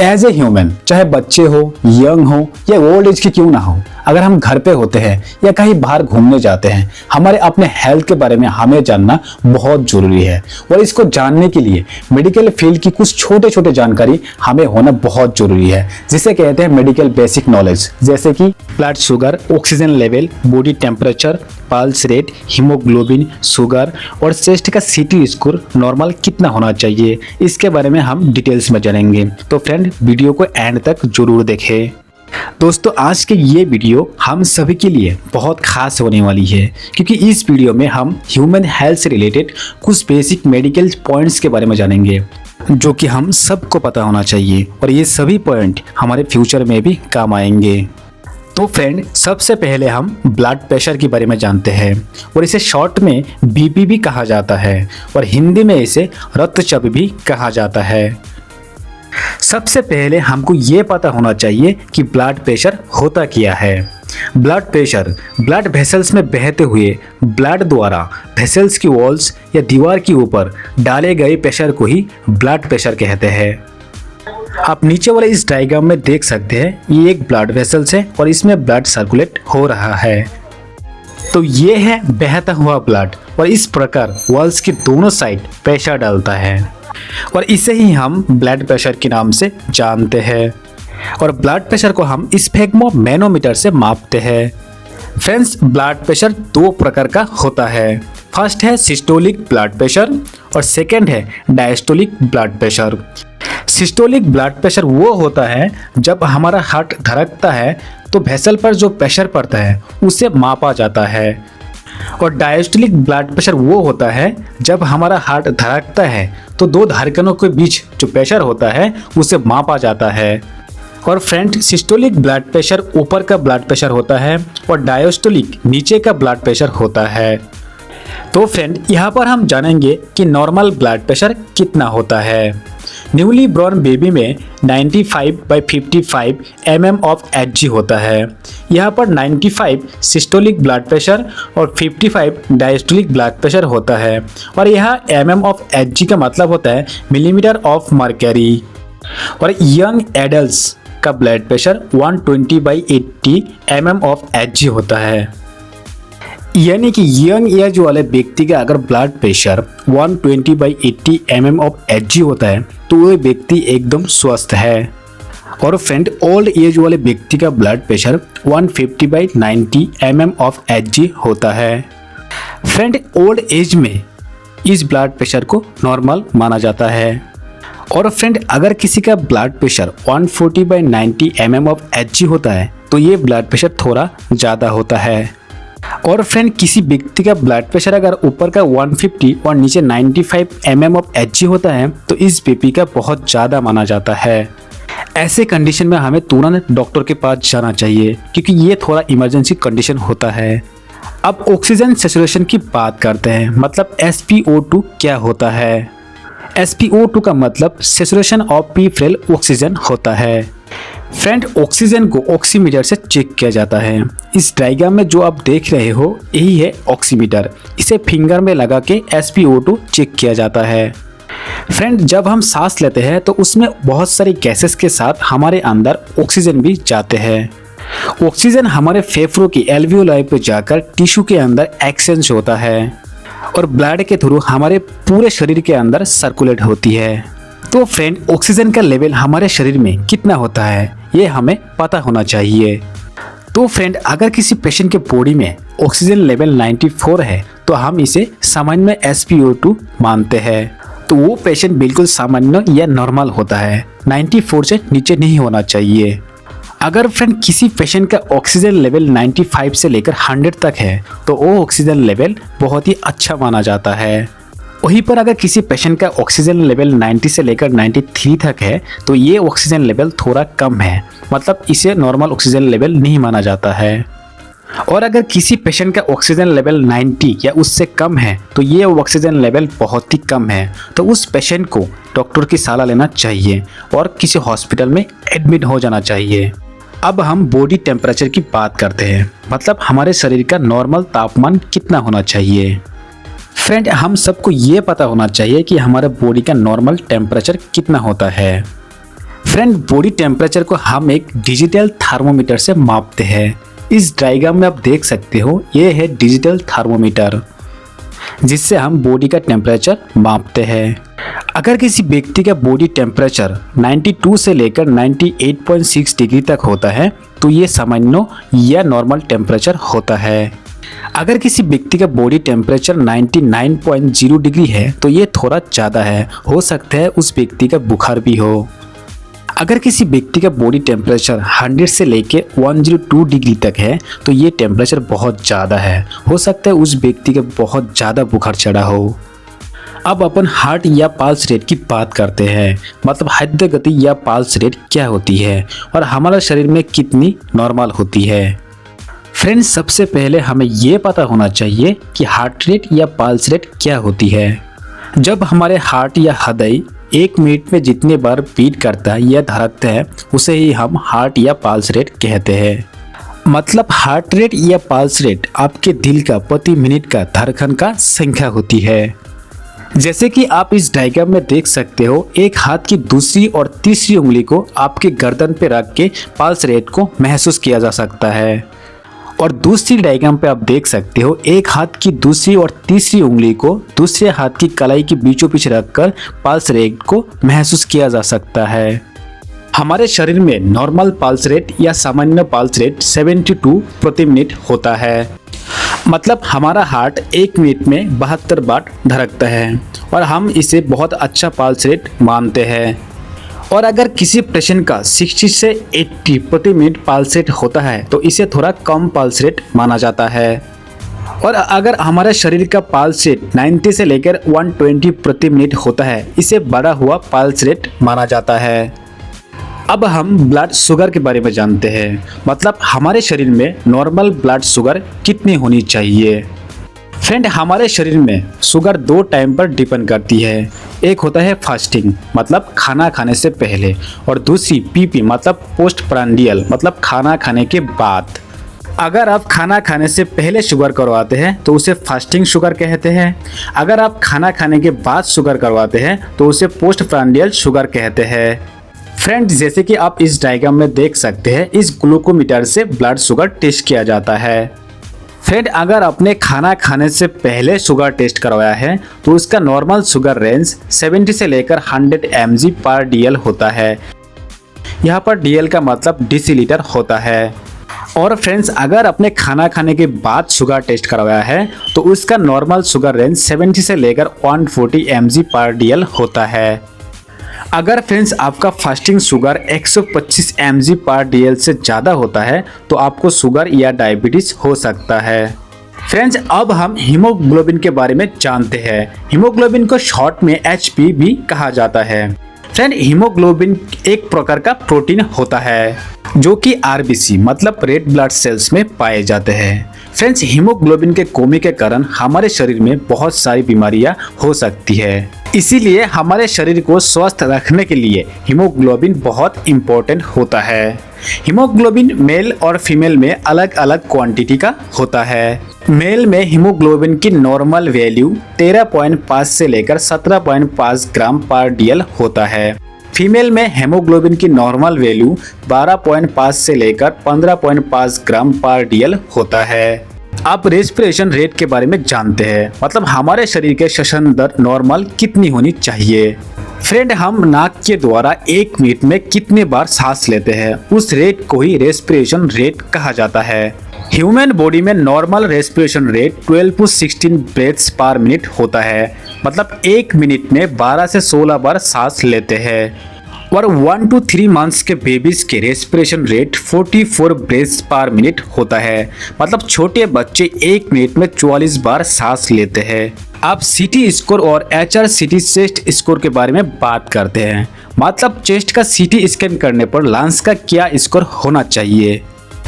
As a human, चाहे बच्चे हो, यंग हो या ओल्ड एज के क्यों ना हो, अगर हम घर पे होते हैं या कहीं बाहर घूमने जाते हैं, हमारे अपने हेल्थ के बारे में हमें जानना बहुत जरूरी है। और इसको जानने के लिए मेडिकल फील्ड की कुछ छोटे छोटे जानकारी हमें होना बहुत जरूरी है, जिसे कहते हैं मेडिकल बेसिक नॉलेज। जैसे कि blood sugar, oxygen level, body temperature, pulse rate, haemoglobin, sugar और चेस्ट का सीटी स्कोर नॉर्मल कितना होना चाहिए, इसके बारे में हम डिटेल्स में जानेंगे। तो फ्रेंड, वीडियो को एंड तक जरूर देखें। दोस्तों, आज के ये वीडियो हम सभी के लिए बहुत खास होने वाली है, क्योंकि इस वीडियो में हम ह्यूमन हेल्थ से रिलेटेड कुछ बेसिक मेडिकल पॉइंट्स के बारे में जानेंगे, जो कि हम सबको पता होना चाहिए और ये सभी पॉइंट हमारे फ्यूचर में भी काम आएंगे। तो फ्रेंड, सबसे पहले हम ब्लड प्रेशर के बारे में जानते हैं, और इसे शॉर्ट में बीपी भी कहा जाता है और हिंदी में इसे रक्तचाप भी कहा जाता है। सबसे पहले हमको ये पता होना चाहिए कि ब्लड प्रेशर होता क्या है। ब्लड प्रेशर ब्लड वेसल्स में बहते हुए ब्लड द्वारा वेसल्स की वॉल्स या दीवार के ऊपर डाले गए प्रेशर को ही ब्लड प्रेशर कहते हैं। आप नीचे वाले इस डायग्राम में देख सकते हैं, ये एक ब्लड वेसल्स है और इसमें ब्लड सर्कुलेट हो रहा है। तो ये है बहता हुआ ब्लड, और इस प्रकार वॉल्स की दोनों साइड प्रेशर डालता है और इसे ही हम ब्लड प्रेशर के नाम से जानते हैं। और ब्लड प्रेशर को हम स्फेग्मोमैनोमीटर से मापते हैं। फ्रेंड्स, ब्लड प्रेशर दो प्रकार का होता है। फर्स्ट है सिस्टोलिक ब्लड प्रेशर और सेकंड है diastolic blood pressure. Systolic blood pressure वो होता है जब हमारा हार्ट धड़कता है तो वेसल पर जो प्रेशर पड़ता है उसे मापा जाता है, और डायस्टोलिक ब्लड प्रेशर वो होता है जब हमारा हार्ट धड़कता है तो दो धड़कनों के बीच जो प्रेशर होता है उसे मापा जाता है। और फ्रेंड, सिस्टोलिक ब्लड प्रेशर ऊपर का ब्लड प्रेशर होता है और डायस्टोलिक नीचे का ब्लड प्रेशर होता है। तो फ्रेंड, यहाँ पर हम जानेंगे कि नॉर्मल ब्लड प्रेशर कितना होता है। न्यूली बॉर्न बेबी में 95/55 mm ऑफ Hg होता है। यहाँ पर 95 सिस्टोलिक ब्लड प्रेशर और 55 डायस्टोलिक ब्लड प्रेशर होता है, और यहाँ mm ऑफ Hg का मतलब होता है मिलीमीटर ऑफ मर्क्यूरी। और यंग एडल्ट्स का blood pressure 120/80 mm of Hg होता है। यानी कि यंग एज वाले व्यक्ति का अगर blood pressure 120/80 mm of Hg होता है तो वो व्यक्ति एकदम स्वस्थ है। और फ्रेंड, ओल्ड एज वाले व्यक्ति का blood pressure 150/90 mm of Hg होता है। फ्रेंड, ओल्ड एज में इस ब्लड प्रेशर को नॉर्मल माना जाता है। और फ्रेंड, अगर किसी का blood pressure 140/90 mm of Hg होता है तो ये ब्लड प्रेशर थोड़ा ज़्यादा होता है। और फ्रेंड, किसी व्यक्ति का ब्लड प्रेशर अगर ऊपर का 150 और नीचे 95 mm ऑफ Hg होता है तो इस बीपी का बहुत ज़्यादा माना जाता है। ऐसे कंडीशन में हमें तुरंत डॉक्टर के पास जाना चाहिए, क्योंकि ये थोड़ा इमरजेंसी कंडीशन होता है। अब ऑक्सीजन सैचुरेशन की बात करते हैं, मतलब SpO2 क्या होता है। SpO2 का मतलब सैचुरेशन ऑफ प्रीफ्रेल ऑक्सीजन होता है। फ्रेंड, ऑक्सीजन को ऑक्सीमीटर से चेक किया जाता है। इस डायग्राम में जो आप देख रहे हो यही है ऑक्सीमीटर। इसे फिंगर में लगा के SpO2 चेक किया जाता है। फ्रेंड, जब हम सांस लेते हैं तो उसमें बहुत सारी गैसेस के साथ हमारे अंदर ऑक्सीजन भी जाते हैं। ऑक्सीजन हमारे फेफड़ों की एल्वियोलाई पे जाकर टिश्यू के अंदर एक्सचेंज होता है और ब्लड के थ्रू हमारे पूरे शरीर के अंदर सर्कुलेट होती है। तो फ्रेंड, ऑक्सीजन का लेवल हमारे शरीर में कितना होता है ये हमें पता होना चाहिए। तो फ्रेंड, अगर किसी पेशेंट के बॉडी में ऑक्सीजन लेवल 94 है तो हम इसे सामान्य में SpO2 मानते हैं। तो वो पेशेंट बिल्कुल सामान्य या नॉर्मल होता है, 94 से नीचे नहीं होना चाहिए। अगर फ्रेंड किसी पेशेंट का ऑक्सीजन लेवल 95 से लेकर 100 तक है तो वो ऑक्सीजन लेवल बहुत ही अच्छा माना जाता है। वहीं पर अगर किसी पेशेंट का ऑक्सीजन लेवल 90 से लेकर 93 तक है तो ये ऑक्सीजन लेवल थोड़ा कम है, मतलब इसे नॉर्मल ऑक्सीजन लेवल नहीं माना जाता है। और अगर किसी पेशेंट का ऑक्सीजन लेवल 90 या उससे कम है तो ये ऑक्सीजन लेवल बहुत ही कम है, तो उस पेशेंट को डॉक्टर की सलाह लेना चाहिए और किसी हॉस्पिटल में एडमिट हो जाना चाहिए। अब हम बॉडी टेम्परेचर की बात करते हैं, मतलब हमारे शरीर का नॉर्मल तापमान कितना होना चाहिए। फ्रेंड, हम सबको ये पता होना चाहिए कि हमारे बॉडी का नॉर्मल टेम्परेचर कितना होता है। फ्रेंड, बॉडी टेम्परेचर को हम एक डिजिटल थर्मोमीटर से मापते हैं। इस डायग्राम में आप देख सकते हो, ये है डिजिटल थर्मोमीटर जिससे हम बॉडी का टेम्परेचर मापते हैं। अगर किसी व्यक्ति का बॉडी टेम्परेचर 92 से लेकर 98.6 डिग्री तक होता है तो ये सामान्य या नॉर्मल टेम्परेचर होता है। अगर किसी व्यक्ति का बॉडी टेम्परेचर 99.0 डिग्री है तो ये थोड़ा ज़्यादा है, हो सकता है उस व्यक्ति का बुखार भी हो। अगर किसी व्यक्ति का बॉडी टेम्परेचर 100 से लेकर 102 डिग्री तक है तो ये टेम्परेचर बहुत ज़्यादा है, हो सकता है उस व्यक्ति का बहुत ज़्यादा बुखार चढ़ा हो। अब अपन हार्ट या पल्स रेट की बात करते हैं, मतलब हृदय गति या पल्स रेट क्या होती है और हमारे शरीर में कितनी नॉर्मल होती है। फ्रेंड्स, सबसे पहले हमें ये पता होना चाहिए कि हार्ट रेट या पल्स रेट क्या होती है। जब हमारे हार्ट या हृदय 1 मिनट में जितने बार बीट करता है या धड़कता है उसे ही हम हार्ट या पल्स रेट कहते हैं। मतलब हार्ट रेट या पल्स रेट आपके दिल का प्रति मिनट का धड़कन का संख्या होती है। जैसे कि आप इस डायग्राम में देख सकते हो, एक हाथ की दूसरी और तीसरी उंगली को आपके गर्दन पे रख के पल्स रेट को महसूस किया जा सकता है। और दूसरी डायग्राम पे आप देख सकते हो, एक हाथ की दूसरी और तीसरी उंगली को दूसरे हाथ की कलाई के बीचों बीच रखकर पल्स रेट को महसूस किया जा सकता है। हमारे शरीर में नॉर्मल पल्स रेट या सामान्य पल्स रेट 72 प्रति मिनट होता है। मतलब हमारा हार्ट 1 मिनट में 72 बार धड़कता है और हम इसे बहुत अच्छा पल्स रेट मानते हैं। और अगर किसी पेशेंट का 60 से 80 प्रति मिनट पल्स रेट होता है तो इसे थोड़ा कम पल्स रेट माना जाता है। और अगर हमारे शरीर का पल्स रेट 90 से लेकर 120 प्रति मिनट होता है, इसे बढ़ा हुआ पल्स रेट माना जाता है। अब हम ब्लड शुगर के बारे में जानते हैं, मतलब हमारे शरीर में नॉर्मल ब्लड शुगर कितनी होनी चाहिए। फ्रेंड, हमारे शरीर में शुगर 2 टाइम पर डिपेंड करती है। एक होता है फास्टिंग, मतलब खाना खाने से पहले, और दूसरी पीपी मतलब पोस्ट प्रांडियल, मतलब खाना खाने के बाद। अगर आप खाना खाने से पहले शुगर करवाते हैं तो उसे फास्टिंग शुगर कहते हैं। अगर आप खाना खाने के बाद शुगर करवाते हैं तो उसे पोस्ट प्रांडियल शुगर कहते हैं। फ्रेंड्स, जैसे कि आप इस डायग्राम में देख सकते हैं, इस ग्लूकोमीटर से ब्लड शुगर टेस्ट किया जाता है। फ्रेंड, अगर आपने खाना खाने से पहले शुगर टेस्ट करवाया है तो उसका नॉर्मल शुगर रेंज 70 से लेकर 100 mg पर DL होता है। यहाँ पर DL का मतलब डेसीलीटर होता है। और फ्रेंड्स, अगर आपने खाना खाने के बाद शुगर टेस्ट करवाया है तो उसका नॉर्मल शुगर रेंज 70 से लेकर 140 mg पर DL होता है। अगर फ्रेंड्स आपका फास्टिंग शुगर 125 mg पर DL से ज़्यादा होता है तो आपको शुगर या डायबिटीज हो सकता है। फ्रेंड्स, अब हम हीमोग्लोबिन के बारे में जानते हैं। हीमोग्लोबिन को शॉर्ट में HP भी कहा जाता है। फ्रेंड, हीमोग्लोबिन एक प्रकार का प्रोटीन होता है जो कि RBC मतलब रेड ब्लड सेल्स में पाए जाते हैं। फ्रेंड्स, हीमोग्लोबिन के कमी के कारण हमारे शरीर में बहुत सारी बीमारियां हो सकती है। इसीलिए हमारे शरीर को स्वस्थ रखने के लिए हीमोग्लोबिन बहुत इम्पोर्टेंट होता है। हीमोग्लोबिन मेल और फीमेल में अलग अलग क्वांटिटी का होता है। मेल में हीमोग्लोबिन की नॉर्मल वैल्यू 13.5 से लेकर 17.5 ग्राम पर DL होता है। फीमेल में हेमोग्लोबिन की नॉर्मल वैल्यू 12.5 से लेकर 15.5 ग्राम पर DL होता है। आप रेस्पिरेशन रेट के बारे में जानते हैं, मतलब हमारे शरीर के श्वसन दर नॉर्मल कितनी होनी चाहिए। फ्रेंड, हम नाक के द्वारा 1 मिनट में कितने बार सांस लेते हैं, उस रेट को ही रेस्पिरेशन रेट कहा जाता है। ह्यूमन बॉडी में normal respiration rate 12 to 16 breaths पर मिनट होता है, मतलब 1 मिनट में 12 से 16 बार सांस लेते हैं। और 1 to 3 मंथ्स के बेबीज के रेस्पिरेशन रेट 44 ब्रेथ्स पर मिनट होता है, मतलब छोटे बच्चे 1 मिनट में 44 बार सांस लेते हैं। आप CT स्कोर और HRCT चेस्ट स्कोर के बारे में बात करते हैं, मतलब चेस्ट का CT स्कैन करने पर लंग्स का क्या स्कोर होना चाहिए।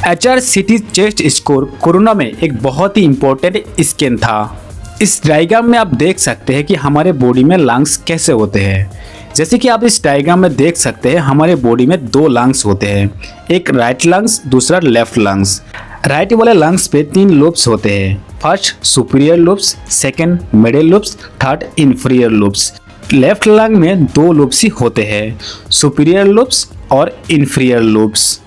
HRCT चेस्ट स्कोर कोरोना में एक बहुत ही इम्पोर्टेंट स्कैन था। इस डायग्राम में आप देख सकते हैं कि हमारे बॉडी में लंग्स कैसे होते हैं। जैसे कि आप इस डायग्राम में देख सकते हैं, हमारे बॉडी में 2 लंग्स होते हैं, एक राइट लंग्स, दूसरा लेफ्ट लंग्स। राइट वाले लंग्स पे 3 लोब्स होते हैं, first superior lobes, second middle lobes, third inferior lobes. Left lung में दो लोब्स ही होते हैं, सुपीरियर लोब्स और इंफीरियर लोब्स।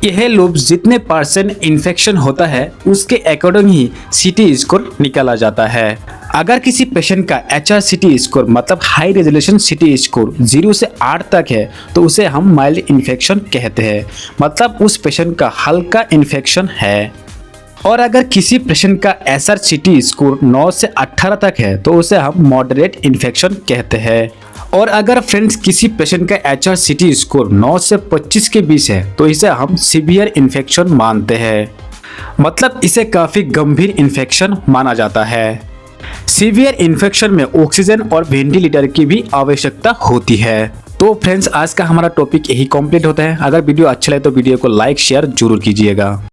यह लोब्स जितने % इन्फेक्शन होता है उसके अकॉर्डिंग ही सीटी स्कोर निकाला जाता है। अगर किसी पेशेंट का HRCT स्कोर मतलब हाई रेजोल्यूशन CT स्कोर 0 से 8 तक है तो उसे हम माइल्ड इन्फेक्शन कहते हैं, मतलब उस पेशेंट का हल्का इन्फेक्शन है। और अगर किसी पेशेंट का SRCT स्कोर 9 से 18 तक है तो उसे हम मॉडरेट इन्फेक्शन कहते हैं। और अगर फ्रेंड्स किसी पेशेंट का HRCT स्कोर 9 से 25 के बीच है तो इसे हम सीवियर इन्फेक्शन मानते हैं, मतलब इसे काफ़ी गंभीर इन्फेक्शन माना जाता है। सीवियर इन्फेक्शन में ऑक्सीजन और वेंटिलेटर की भी आवश्यकता होती है। तो फ्रेंड्स आज का हमारा टॉपिक यही कंप्लीट होता है। अगर वीडियो अच्छा लगे तो वीडियो को लाइक शेयर जरूर कीजिएगा।